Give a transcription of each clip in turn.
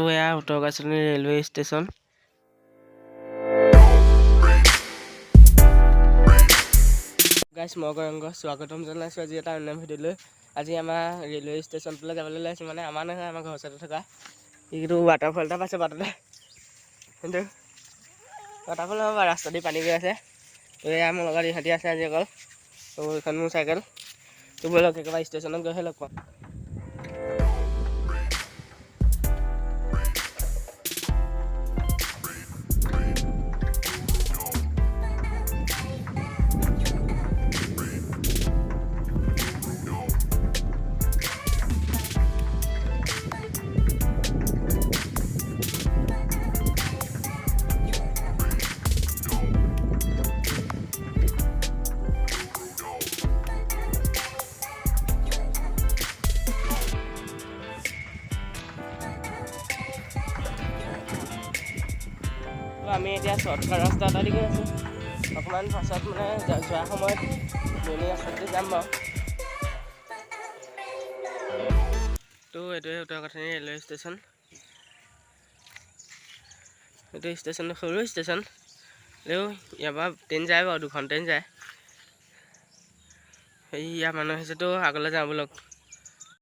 तो यार Uttarkashi railway station guys मगरंग स्वागतम जनाइছো আজি এটা অন্য ভিডিঅ'লৈ। আজি আমাৰ ৰেলৱে ষ্টেচনলৈ যাবলৈ লৈছো, মানে আমাৰ নহয় আমাৰ ঘৰৰ ওচৰতে থকা এইটো ৱাটাৰফল এটা পাইছে বাটতে, কিন্তু ৱাটাৰফল নহয় ৰাস্তা দি পানী গৈ আছে। তো এয়া মোৰ লগত ইহঁতি আছে আজি অকল, তো এইখন মোৰ চাইকেল। তো ব'লক একেবাৰে ষ্টেচনত গৈহে লগ পাম। আমি এতিয়া শ্বৰ্টকাট ৰাস্তা এটা দি গৈ আছোঁ। অকণমান পাছত মানে যোৱা সময়ত ধুনীয়া ৰাস্তাতে যাম বাৰু। তো এইটোৱে উত্তৰকাশী ৰেলৱে ষ্টেচন। এইটো ষ্টেচন সৰু ষ্টেচন, হ'লেও ইয়াৰ পৰা ট্ৰেইন যায় বাৰু, দুখন ট্ৰেইন যায়। সেই ইয়াৰ মানুহ আহিছেতো, আগলৈ যাওঁ ব'লক।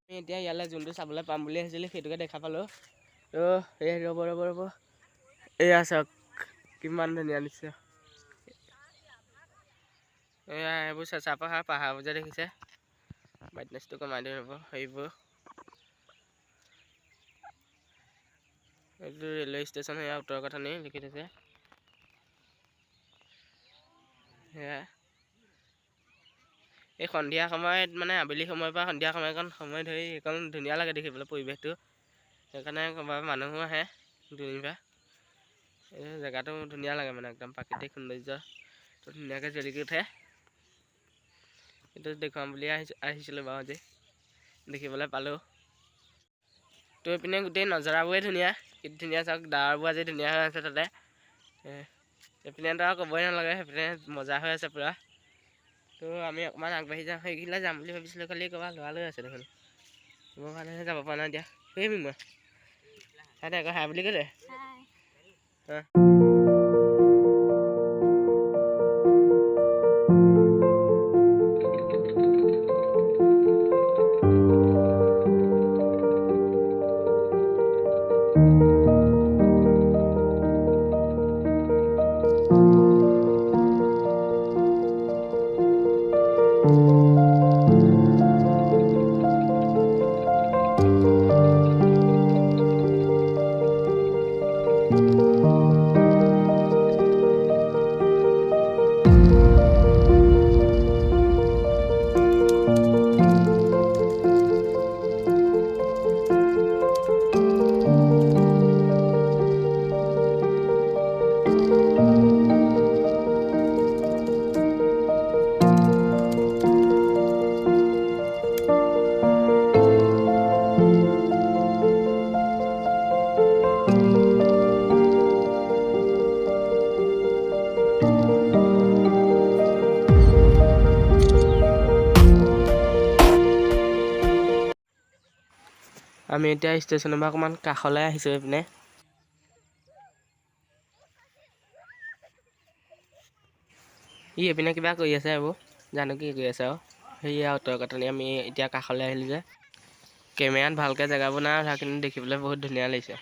আমি এতিয়া ইয়ালৈ যোনটো চাবলৈ পাম বুলি আহিছিলোঁ সেইটোকে দেখা পালোঁ। তো এই ৰ'ব এয়া চাওক কিমান ধুনীয়া দৃশ্য। এয়া এইবোৰ চেঁচা পাহাৰবোৰ যে দেখিছে, ব্ৰাইটনেছটো কমাই দিব ৰ'ব। সেইবোৰ এইটো ৰেলৱে ষ্টেচন, সেয়া উত্তৰকাশী লিখি থৈছে। সেয়া এই সন্ধিয়া সময়ত মানে আবেলি সময়ৰ পৰা সন্ধিয়া সময়কণ সময় ধৰি এইকণ ধুনীয়া লাগে দেখিবলৈ পৰিৱেশটো, সেইকাৰণে মানুহো আহে দূৰণিৰ পৰা। এই জেগাটো ধুনীয়া লাগে, মানে একদম প্ৰাকৃতিক সৌন্দৰ্যটো ধুনীয়াকৈ জিলিকি উঠে। এইটো দেখুৱাম বুলি আহিছিলোঁ বাৰু, আজি দেখিবলৈ পালোঁ। তো এইপিনে গোটেই নজৰাবোৰে ধুনীয়া, কি ধুনীয়া চাওক, ডাৱৰবোৰ আজি ধুনীয়া হৈ আছে তাতে। এইপিনেতো আৰু ক'বই নালাগে, সেইপিনে মজা হৈ আছে পূৰা। তো আমি অকণমান আগবাঢ়ি যাওঁ, সেইখিনিলৈ যাম বুলি ভাবিছিলোঁ, খালি ক'ৰবাত ল'ৰা লৈ আছে দেখোন, মোৰ কাৰণেহে যাব পৰা নাই এতিয়া। সেই মই তাতে আকৌ হাই বুলি কৈছে। আমি এতিয়া ষ্টেচনৰ পৰা অকণমান কাষলৈ আহিছোঁ। এইপিনে এইপিনে কিবা কৰি আছে, এইবোৰ জানো কি কৰি আছে আৰু। সেয়া উত্তৰকাশী আমি এতিয়া কাষলৈ আহিলোঁ যে, কেমেৰাত ভালকৈ জেগাবোৰ নাই উঠা, কিন্তু দেখিবলৈ বহুত ধুনীয়া লাগিছে।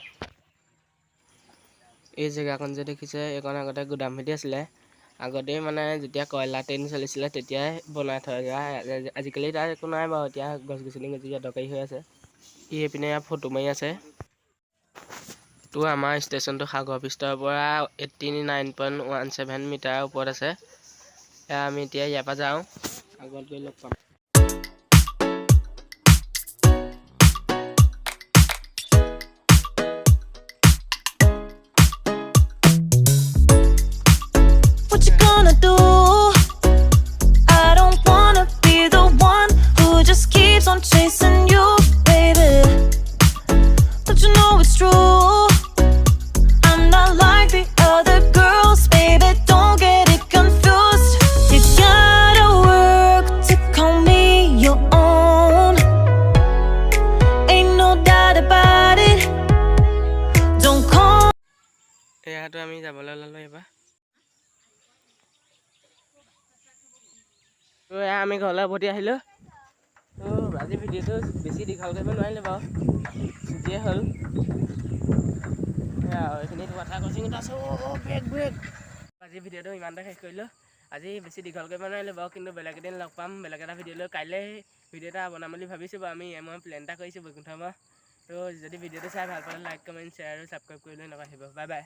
এই জেগাকণ যে দেখিছে, এইকণ আগতে গুদাম ভেটি আছিলে। আগতেই মানে যেতিয়া কয়লা ট্ৰেইন চলিছিলে তেতিয়াই বনাই থৈ যায়। আজিকালি তাৰ একো নাই বাৰু, এতিয়া গছ গছনি গজি অদৰকাৰী হৈ আছে। এইপিনে ফটো মাৰি আছে। তো আমাৰ ষ্টেচনটো সাগৰ পৃষ্ঠৰ পৰা 89.17 মিটাৰৰ ওপৰত আছে। আমি এতিয়া ইয়াৰ পৰা যাওঁ, আগত গৈ লগ পাম। Chasing you, baby. Don't you know it's true? I'm not like the other girls, baby. Don't get it confused. You gotta work to call me your own. Ain't no doubt about it. এয়াতো আমি যাবলৈ ওলালোঁ এইবাৰ। তো এয়া আমি ঘৰলৈ উভতি আহিলোঁ। তো আজি ভিডিঅ'টো বেছি দীঘল কৰিব নোৱাৰিলোঁ বাৰু, ছুটিয়ে হ'ল। এইখিনিত ৱাটাৰ ক্ৰচিঙত আছোঁ। ব্ৰেক। আজি ভিডিঅ'টো ইমানতে শেষ কৰিলোঁ। আজি বেছি দীঘল কৰিব নোৱাৰিলোঁ বাৰু, কিন্তু বেলেগ এদিন লগ পাম বেলেগ এটা ভিডিঅ' লৈ। কাইলৈ ভিডিঅ' এটা বনাম বুলি ভাবিছোঁ বাৰু। মই প্লেন এটা কৰিছোঁ বৈকুণ্ঠৰ। তো যদি ভিডিঅ'টো চাই ভাল পালে লাইক, কমেণ্ট, শ্বেয়াৰ আৰু ছাবস্ক্ৰাইব কৰিবলৈ নাপাহৰিব। Bye bye.